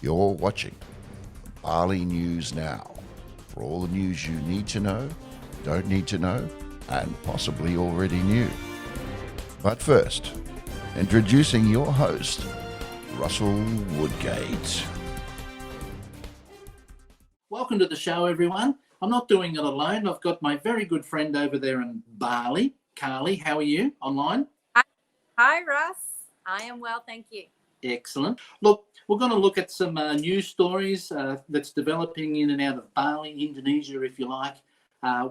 You're watching Bali News Now for all the news you need to know, don't need to know, and possibly already knew. But first, introducing your host, Russell Woodgate. Welcome to the show, everyone. I'm not doing it alone. I've got my very good friend over there in Bali. Carly, how are you online? Hi, Russ. I am well, thank you. Excellent. Look, we're going to look at some news stories that's developing in and out of Bali, Indonesia, if you like.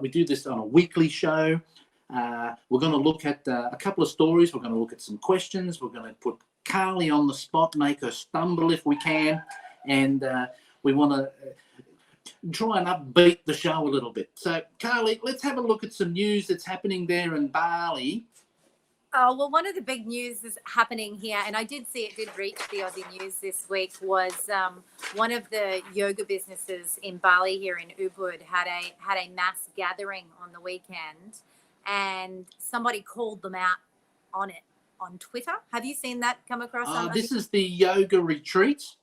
We do this on a weekly show. We're going to look at a couple of stories. We're going to look at some questions. We're going to put Carly on the spot, make her stumble if we can. And we want to try and upbeat the show a little bit. So, Carly, let's have a look at some news that's happening there in Bali. Oh, well, one of the big news is happening here, and I did see it did reach the Aussie News this week, was one of the yoga businesses in Bali here in Ubud had a mass gathering on the weekend, and somebody called them out on it on Twitter. Have you seen that come across? This is the yoga retreat.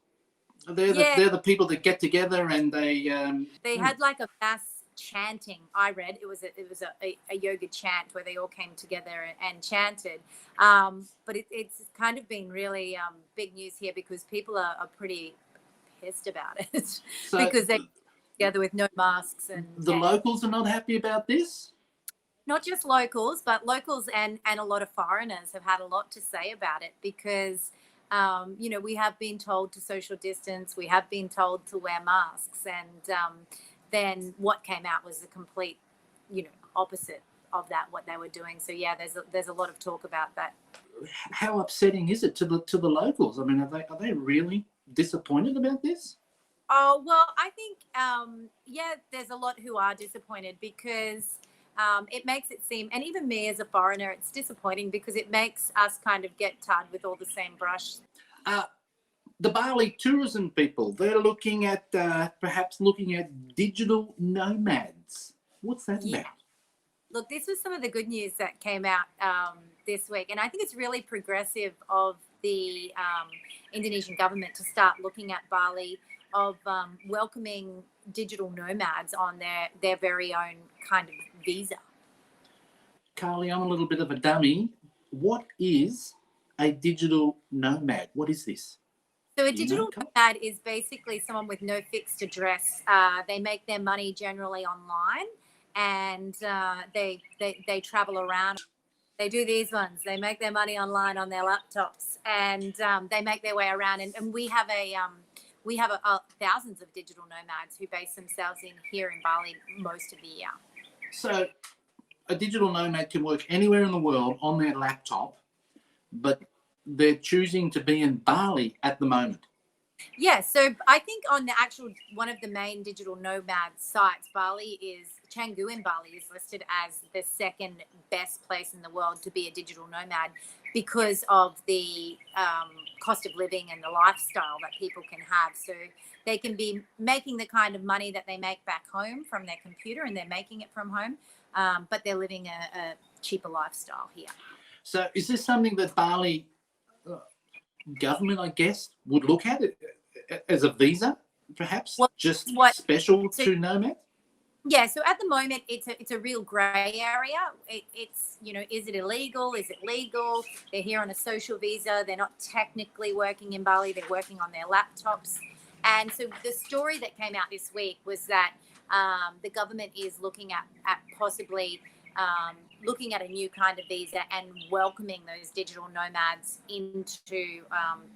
They're the people that get together and they had like a mass chanting. I read it was a yoga chant where they all came together and chanted, but it's kind of been really big news here because people are pretty pissed about it because they're together with no masks, and locals are not happy about this. Not just locals, but locals and a lot of foreigners have had a lot to say about it because we have been told to social distance, we have been told to wear masks, and then what came out was the complete, opposite of that, what they were doing. So yeah, there's a lot of talk about that. How upsetting is it to the locals? I mean, are they really disappointed about this? Oh, well, I think there's a lot who are disappointed because it makes it seem, and even me as a foreigner, it's disappointing because it makes us kind of get tarred with all the same brush. The Bali tourism people, they're looking at perhaps looking at digital nomads. What's that about? Look, this was some of the good news that came out this week, and I think it's really progressive of the Indonesian government to start looking at Bali, of welcoming digital nomads on their very own kind of visa. Carly, I'm a little bit of a dummy. What is a digital nomad? What is this? So a digital nomad is basically someone with no fixed address. They make their money generally online, and they travel around. They do these ones. They make their money online on their laptops, and they make their way around. And we have thousands of digital nomads who base themselves here in Bali most of the year. So a digital nomad can work anywhere in the world on their laptop, but they're choosing to be in Bali at the moment. Yeah, so I think on the actual one of the main digital nomad sites, Canggu in Bali is listed as the second best place in the world to be a digital nomad because of the cost of living and the lifestyle that people can have. So they can be making the kind of money that they make back home from their computer, and they're making it from home, but they're living a cheaper lifestyle here. So is this something that Bali government, I guess, would look at it as a visa, perhaps, special to nomads? Yeah, so at the moment it's a real grey area. It's is it illegal? Is it legal? They're here on a social visa. They're not technically working in Bali. They're working on their laptops. And so the story that came out this week was that the government is looking at possibly looking at a new kind of visa and welcoming those digital nomads into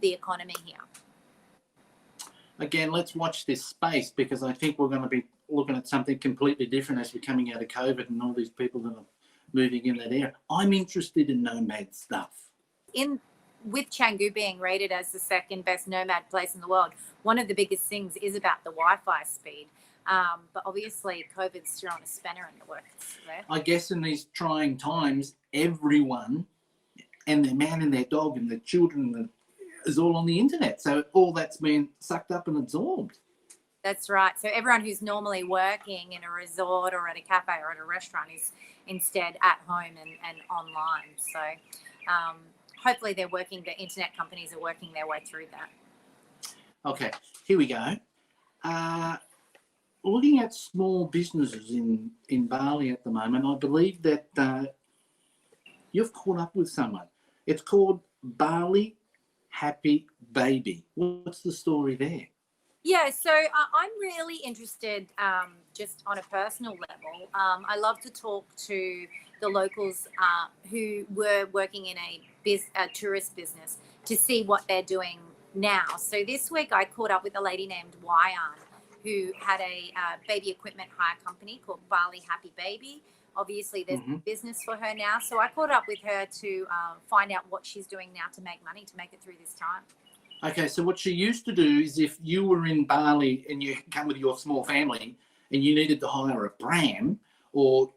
the economy here. Again, let's watch this space because I think we're going to be looking at something completely different as we're coming out of COVID and all these people that are moving in that area. I'm interested in nomad stuff. With Canggu being rated as the second best nomad place in the world, one of the biggest things is about the Wi-Fi speed. But obviously COVID's thrown a spanner in the works there. I guess in these trying times, everyone and their man and their dog and their children is all on the internet. So all that's been sucked up and absorbed. That's right. So everyone who's normally working in a resort or at a cafe or at a restaurant is instead at home and online. So hopefully the internet companies are working their way through that. Okay. here we go. Looking at small businesses in Bali at the moment, I believe that you've caught up with someone. It's called Bali Happy Baby. What's the story there? Yeah, so I'm really interested just on a personal level. I love to talk to the locals who were working in a tourist business to see what they're doing now. So this week I caught up with a lady named Wayan who had a baby equipment hire company called Bali Happy Baby. Obviously, there's business for her now. So I caught up with her to find out what she's doing now to make money, to make it through this time. Okay, so what she used to do is if you were in Bali and you come with your small family and you needed to hire a pram, or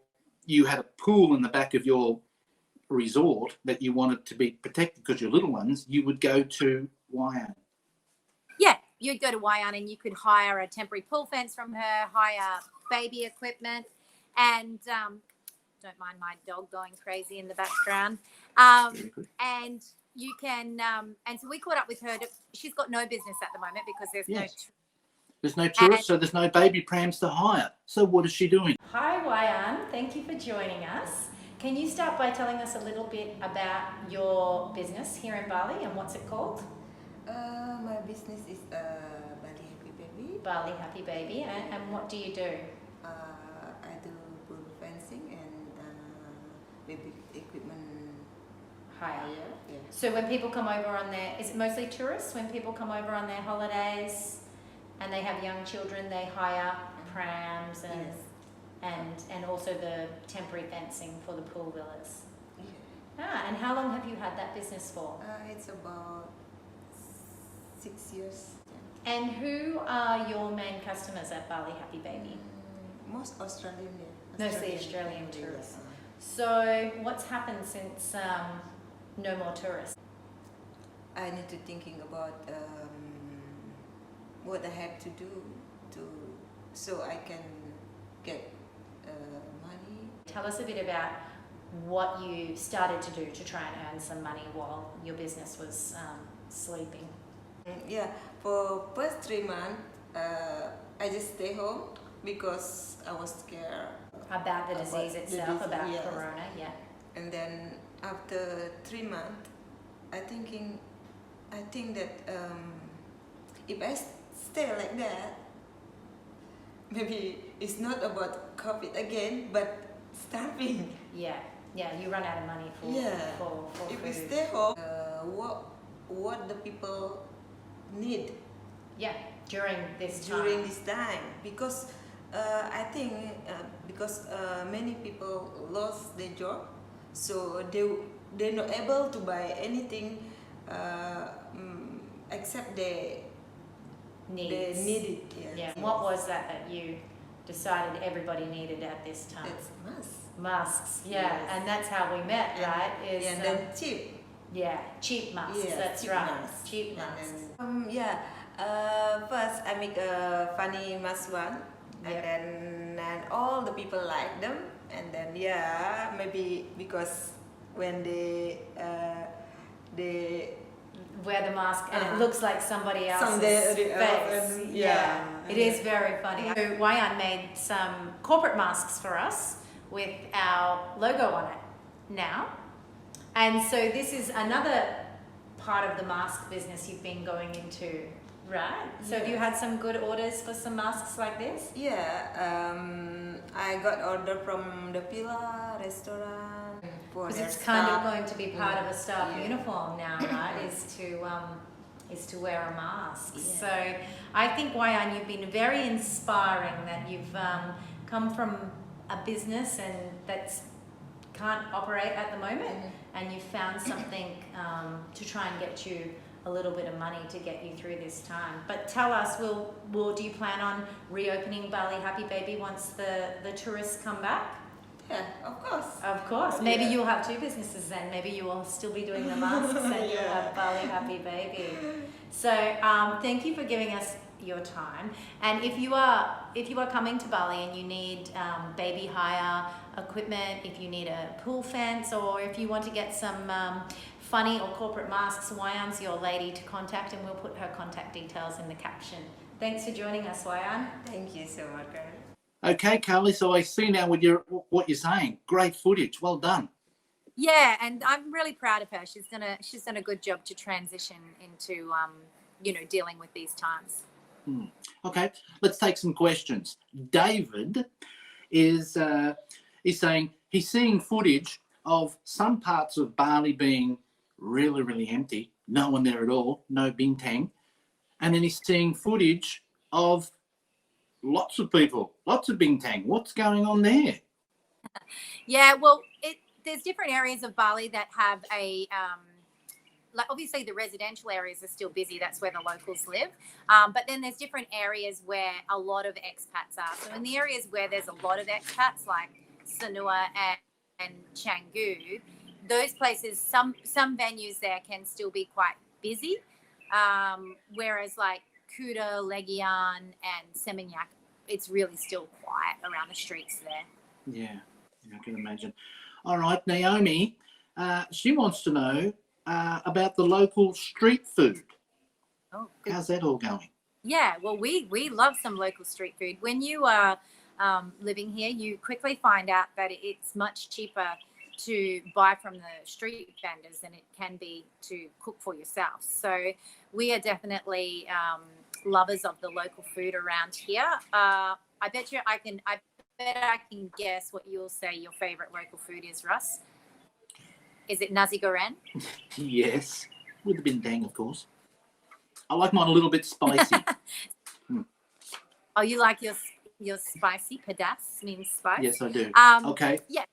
you had a pool in the back of your resort that you wanted to be protected because you're little ones, you would go to Wayan. Yeah, you'd go to Wayan and you could hire a temporary pool fence from her, hire baby equipment, and don't mind my dog going crazy in the background. And you can, and so we caught up with her. She's got no business at the moment because there's there's no tourists, so there's no baby prams to hire. So what is she doing? Hi Wayan, thank you for joining us. Can you start by telling us a little bit about your business here in Bali and what's it called? My business is Bali Happy Baby. Bali Happy Baby, and what do you do? I do pool fencing and baby equipment Hire. Yeah. So when people come over on is it mostly tourists? When people come over on their holidays and they have young children, they hire prams and and also the temporary fencing for the pool villas. Yeah. And how long have you had that business for? It's about 6 years. And who are your main customers at Bali Happy Baby? Most Australian. Mostly Australian tourists. So what's happened since no more tourists? I need to thinking about what I have to do so I can get money. Tell us a bit about what you started to do to try and earn some money while your business was sleeping. Yeah, for first 3 months, I just stay home because I was scared About the disease itself, about corona, yeah. And then after 3 months, I think that if I stay like that, maybe it's not about COVID again, but starving. Yeah, you run out of money for If food. we stay home, what the people need during this time, because I think because many people lost their job, so they're not able to buy anything except they need it. Yeah. What was that you decided everybody needed at this time? It's masks. Masks, yeah, Yes. and that's how we met, right? And then cheap. Yeah, cheap masks. Yes, that's cheap right. masks. Cheap masks. First I make a funny mask one, and all the people like them, and then maybe because when they wear the mask and it looks like somebody else's face. It is very funny. So Wayan made some corporate masks for us with our logo on it now. And so this is another part of the mask business you've been going into, right? So have you had some good orders for some masks like this? I got order from the Pila restaurant. Because it's kind of going to be part of a staff uniform now, right? Is to wear a mask. Yeah. So I think Wayan, you've been very inspiring that you've come from a business and that's can't operate at the moment, and you found something to try and get you a little bit of money to get you through this time. But tell us, do you plan on reopening Bali Happy Baby once the tourists come back? Yeah, of course. Of course. Maybe you'll have 2 businesses then. Maybe you will still be doing the masks and you'll have Bali Happy Baby. So thank you for giving us your time. And if you are coming to Bali and you need baby hire equipment, if you need a pool fence, or if you want to get some funny or corporate masks, Wayan's your lady to contact, and we'll put her contact details in the caption. Thanks for joining us, Wayan. Thank you so much, Karen. Okay, Carly, so I see now what you're saying. Great footage. Well done. Yeah, and I'm really proud of her. She's done a good job to transition into dealing with these times. Okay, let's take some questions. David is saying he's seeing footage of some parts of Bali being really, really empty, no one there at all, no bintang, and then he's seeing footage of lots of people, lots of bintang. What's going on there? Yeah, well, there's different areas of Bali that have like obviously the residential areas are still busy. That's where the locals live. But then there's different areas where a lot of expats are. So in the areas where there's a lot of expats, like Sanua and Canggu, those places, some venues there can still be quite busy. Whereas like Kuta, Legian and Seminyak, it's really still quiet around the streets there. Yeah, I can imagine. All right, Naomi, she wants to know about the local street food. Oh, good. How's that all going? Yeah, well, we love some local street food. When you are living here, you quickly find out that it's much cheaper to buy from the street vendors than it can be to cook for yourself. So we are definitely lovers of the local food around here. I bet I can guess what you'll say your favorite local food is, Russ. Is it nasi goreng? Yes, with the bintang, of course. I like mine a little bit spicy. Oh, you like your spicy? Pedas means spice? Yes, I do. Okay. Yeah.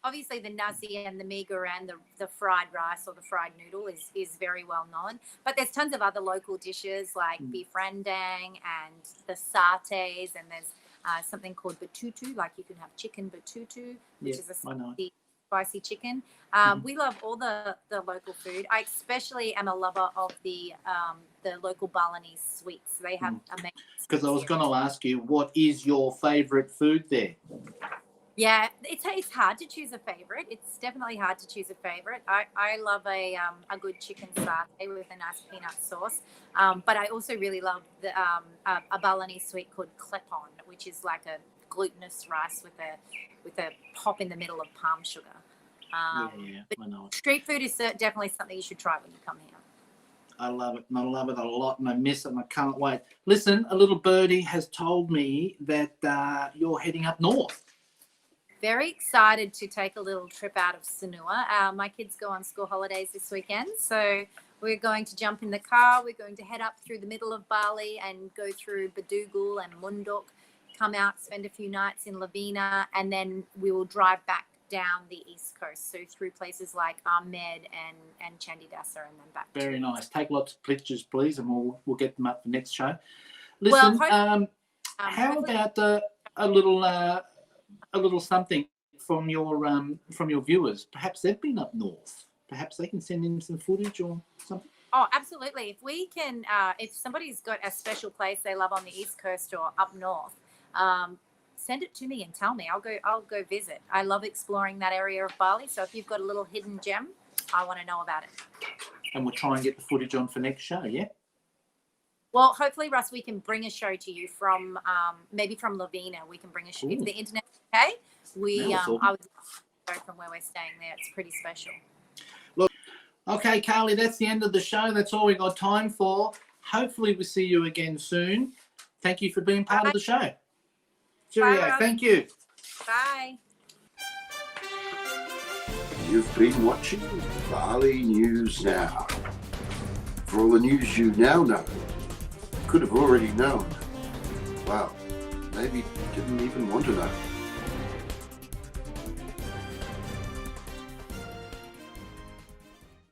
Obviously, the nasi and the mee goreng, the fried rice or the fried noodle is very well known. But there's tons of other local dishes like beef rendang and the satays, and there's something called batutu, like you can have chicken batutu, which is a spicy chicken. We love all the local food. I especially am a lover of the local Balinese sweets. They have amazing. Because I was going to ask you, what is your favourite food there? Yeah, it's hard to choose a favorite. It's definitely hard to choose a favorite. I love a good chicken satay with a nice peanut sauce. But I also really love a Balinese sweet called klepon, which is like a glutinous rice with a pop in the middle of palm sugar. I know it. Street food is definitely something you should try when you come here. I love it, and I love it a lot, and I miss it, and I can't wait. Listen, a little birdie has told me that you're heading up north. Very excited to take a little trip out of Sanua. My kids go on school holidays this weekend, so we're going to jump in the car. We're going to head up through the middle of Bali and go through Badugul and Munduk, come out, spend a few nights in Lavina, and then we will drive back down the east coast, so through places like Ahmed and Chandidasa, and then back. Very nice. Take lots of pictures, please, and we'll get them up for next show. Listen, how about a little something from your viewers? Perhaps they've been up north. Perhaps they can send in some footage or something. Oh, absolutely. If we can, if somebody's got a special place they love on the east coast or up north, send it to me and tell me. I'll go visit. I love exploring that area of Bali. So if you've got a little hidden gem, I want to know about it. And we'll try and get the footage on for next show, yeah? Well, hopefully, Russ, we can bring a show to you from maybe from Lavina. We can bring a show. If the internet's okay, I would love to go from where we're staying there. It's pretty special. Look, okay, Carly, that's the end of the show. That's all we got time for. Hopefully, we'll see you again soon. Thank you for being part of the show. Cheerio. Bye, thank you. Bye. You've been watching Bali News Now. For all the news you now know, could have already known. Well, maybe didn't even want to know.